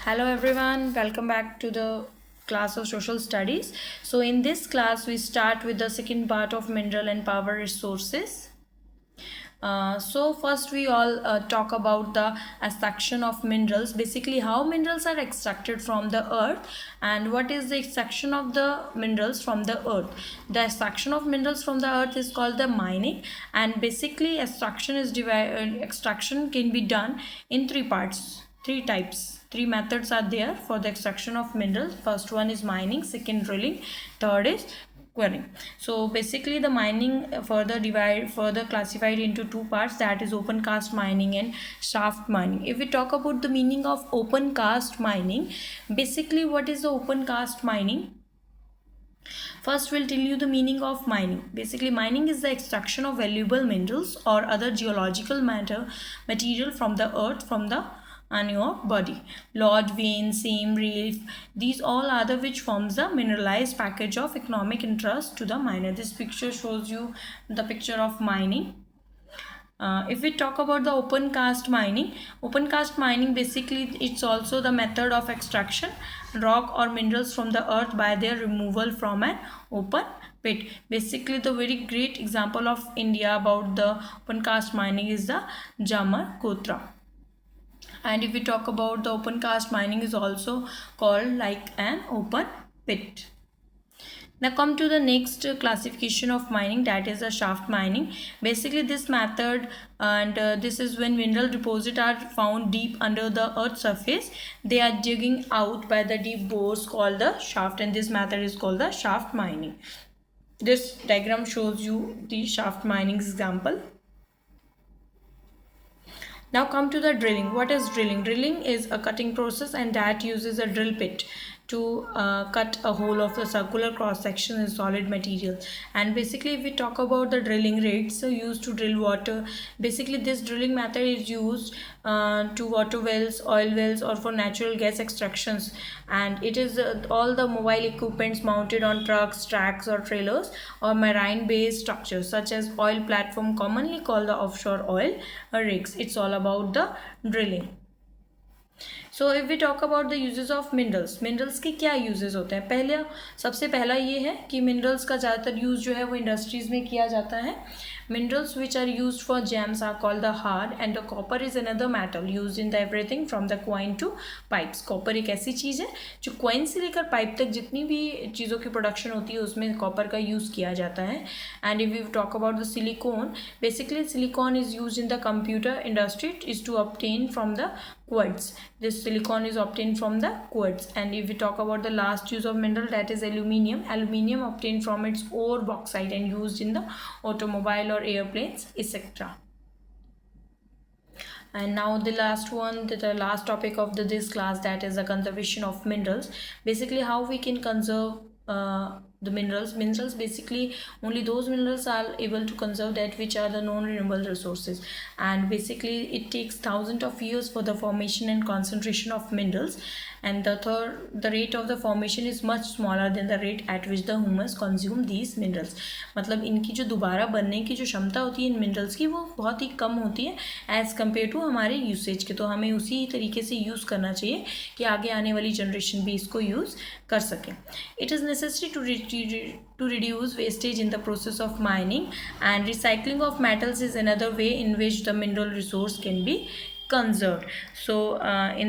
Hello everyone, welcome back to the class of social studies. So in this class we start with the second part of mineral and power resources. So first we all talk about the extraction of minerals, basically how minerals are extracted from the earth and what is the extraction of the minerals from the earth. The extraction of minerals from the earth is called the mining, and basically extraction can be done in three parts. Three types, three methods are there for the extraction of minerals. First one is mining, second drilling, third is quarrying. So basically the mining further classified into two parts, that is open cast mining and shaft mining. If we talk about the meaning of open cast mining, basically what is the open cast mining? First we'll tell you the meaning of mining. Basically mining is the extraction of valuable minerals or other geological material from the earth, from the on your body. Lodge, vein, seam, reef, these all are the which forms the mineralized package of economic interest to the miner. This picture shows you the picture of mining. If we talk about the open cast mining basically it's also the method of extraction rock or minerals from the earth by their removal from an open pit. Basically the very great example of India about the open cast mining is the Jamar Kotra. And if we talk about the open cast mining is also called like an open pit. Now come to the next classification of mining, that is the shaft mining. Basically this method, and this is when mineral deposits are found deep under the earth's surface. They are digging out by the deep bores called the shaft, and this method is called the shaft mining. This diagram shows you the shaft mining example. Now come to the drilling. What is drilling? Drilling is a cutting process, and that uses a drill bit to cut a hole of the circular cross section in solid material. And basically if we talk about the drilling rates used to drill water, basically this drilling method is used to water wells, oil wells, or for natural gas extractions. And it is all the mobile equipments mounted on trucks, tracks, or trailers, or marine based structures such as oil platform, commonly called the offshore oil rigs. It's all about the drilling. So if we talk about the uses of minerals, minerals के क्या uses होते हैं? सबसे पहला ये है कि minerals का ज़्यादातर यूज़ जो है वो इंडस्ट्रीज़ में किया जाता है. Minerals which are used for gems are called the hard, and the copper is another metal used in the everything from the coin to pipes. Copper एक ऐसी चीज़ है जो क्वाइन से लेकर पाइप तक जितनी भी चीज़ों की प्रोडक्शन होती है उसमें कॉपर का यूज़ किया जाता है. And if you talk about the silicon, basically silicon is used in the computer industry. Is to obtain from the quartz. This silicon is obtained from the quartz. And if we talk about the last use of mineral, that is aluminium. Aluminium obtained from its ore bauxite and used in the automobile or airplanes, etc. And now the last one, the last topic of this class, that is the conservation of minerals. Basically how we can conserve the minerals basically only those minerals are able to conserve that which are the non-renewable resources. And basically it takes thousands of years for the formation and concentration of minerals, and the rate of the formation is much smaller than the rate at which the humans consume these minerals. मतलब इनकी जो दोबारा बनने की जो क्षमता होती है इन मिनरल्स की वो बहुत ही कम होती है एज़ कम्पेयर टू हमारे यूसेज के. तो हमें उसी तरीके से यूज़ करना चाहिए कि आगे आने वाली जनरेशन भी इसको यूज़ कर सकें. It is necessary to reduce wastage in the process of mining, and recycling of metals is another way in which the mineral resource can be conserved. So in